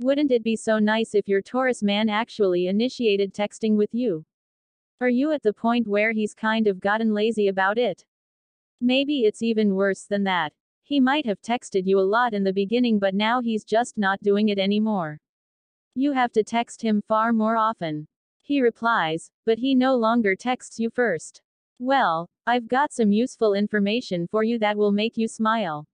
Wouldn't it be so nice if your Taurus man actually initiated texting with you? Are you at the point where he's kind of gotten lazy about it? Maybe it's even worse than that. He might have texted you a lot in the beginning, but now he's just not doing it anymore. You have to text him far more often. He replies, but he no longer texts you first. Well, I've got some useful information for you that will make you smile.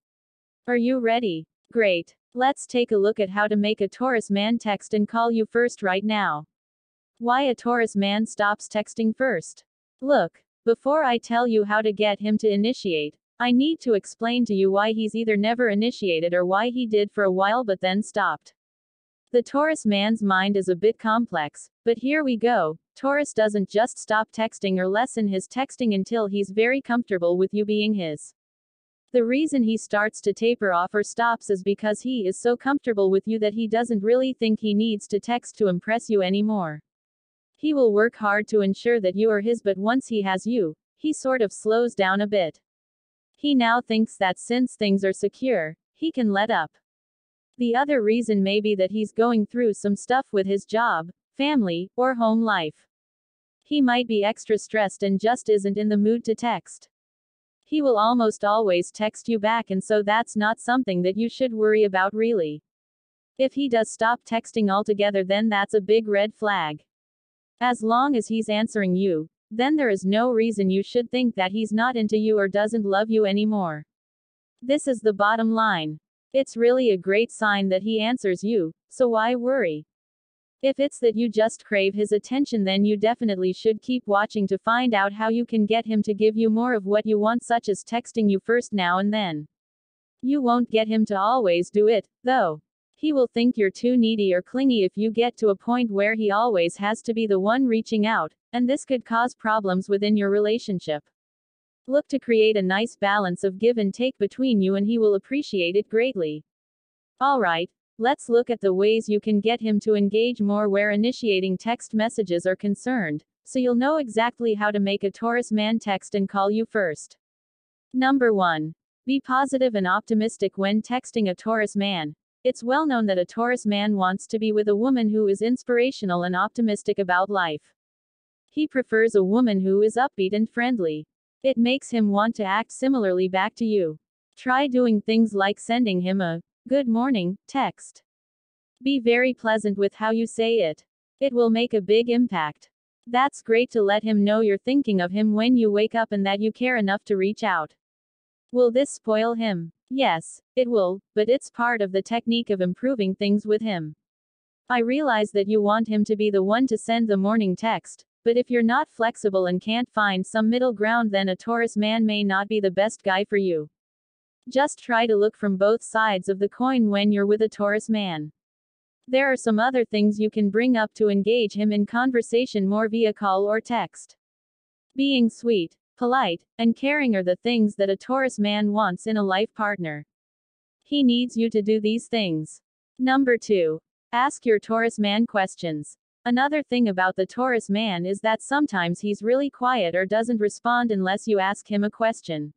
Are you ready? Great. Let's take a look at how to make a Taurus man text and call you first right now. Why a Taurus man stops texting first. Look, before I tell you how to get him to initiate, I need to explain to you why he's either never initiated or why he did for a while but then stopped. The Taurus man's mind is a bit complex, but here we go. Taurus doesn't just stop texting or lessen his texting until he's very comfortable with you being his. The reason he starts to taper off or stops is because he is so comfortable with you that he doesn't really think he needs to text to impress you anymore. He will work hard to ensure that you are his, but once he has you, he sort of slows down a bit. He now thinks that since things are secure, he can let up. The other reason may be that he's going through some stuff with his job, family, or home life. He might be extra stressed and just isn't in the mood to text. He will almost always text you back, and so that's not something that you should worry about really. If he does stop texting altogether, then that's a big red flag. As long as he's answering you, then there is no reason you should think that he's not into you or doesn't love you anymore. This is the bottom line. It's really a great sign that he answers you, so why worry? If it's that you just crave his attention, then you definitely should keep watching to find out how you can get him to give you more of what you want, such as texting you first now and then. You won't get him to always do it, though. He will think you're too needy or clingy if you get to a point where he always has to be the one reaching out, and this could cause problems within your relationship. Look to create a nice balance of give and take between you, and he will appreciate it greatly. Alright, let's look at the ways you can get him to engage more where initiating text messages are concerned, so you'll know exactly how to make a Taurus man text and call you first. Number 1. Be positive and optimistic when texting a Taurus man. It's well known that a Taurus man wants to be with a woman who is inspirational and optimistic about life. He prefers a woman who is upbeat and friendly. It makes him want to act similarly back to you. Try doing things like sending him a good morning text. Be very pleasant with how you say it. It will make a big impact. That's great to let him know you're thinking of him when you wake up and that you care enough to reach out. Will this spoil him? Yes, it will, but it's part of the technique of improving things with him. I realize that you want him to be the one to send the morning text, but if you're not flexible and can't find some middle ground, then a Taurus man may not be the best guy for you. Just try to look from both sides of the coin when you're with a Taurus man. There are some other things you can bring up to engage him in conversation more via call or text. Being sweet, polite, and caring are the things that a Taurus man wants in a life partner. He needs you to do these things. Number 2. Ask your Taurus man questions. Another thing about the Taurus man is that sometimes he's really quiet or doesn't respond unless you ask him a question.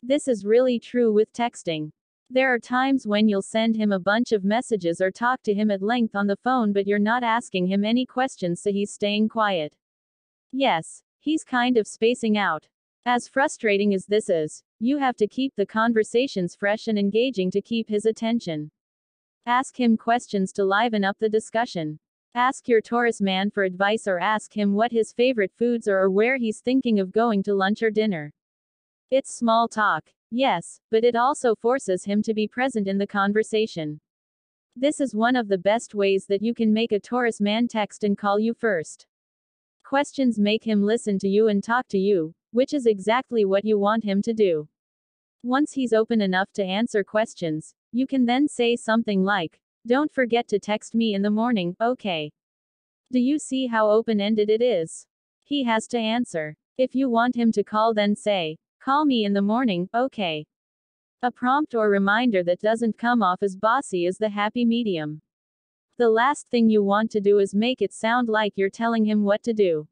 This is really true with texting. There are times when you'll send him a bunch of messages or talk to him at length on the phone, but you're not asking him any questions, so he's staying quiet. Yes, he's kind of spacing out. As frustrating as this is, you have to keep the conversations fresh and engaging to keep his attention. Ask him questions to liven up the discussion. Ask your Taurus man for advice or ask him what his favorite foods are or where he's thinking of going to lunch or dinner. It's small talk, yes, but it also forces him to be present in the conversation. This is one of the best ways that you can make a Taurus man text and call you first. Questions make him listen to you and talk to you, which is exactly what you want him to do. Once he's open enough to answer questions, you can then say something like, "Don't forget to text me in the morning, okay?" Do you see how open-ended it is? He has to answer. If you want him to call, then say, "Call me in the morning, okay?" A prompt or reminder that doesn't come off as bossy is the happy medium. The last thing you want to do is make it sound like you're telling him what to do.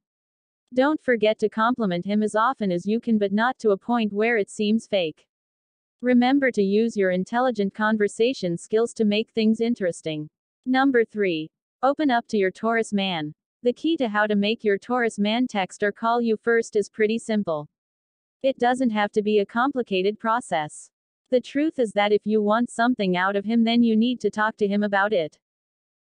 Don't forget to compliment him as often as you can, but not to a point where it seems fake. Remember to use your intelligent conversation skills to make things interesting. Number 3. Open up to your Taurus man. The key to how to make your Taurus man text or call you first is pretty simple. It doesn't have to be a complicated process. The truth is that if you want something out of him, then you need to talk to him about it.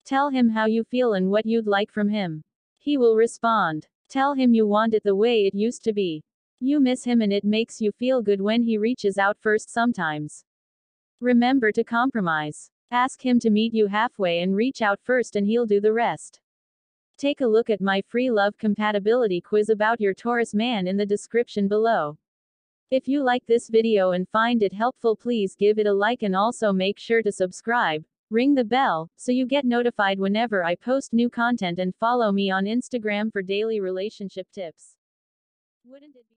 Tell him how you feel and what you'd like from him. He will respond. Tell him you want it the way it used to be. You miss him and it makes you feel good when he reaches out first sometimes. Remember to compromise. Ask him to meet you halfway and reach out first, and he'll do the rest. Take a look at my free love compatibility quiz about your Taurus man in the description below. If you like this video and find it helpful, please give it a like and also make sure to subscribe. Ring the bell, so you get notified whenever I post new content, and follow me on Instagram for daily relationship tips. Wouldn't it be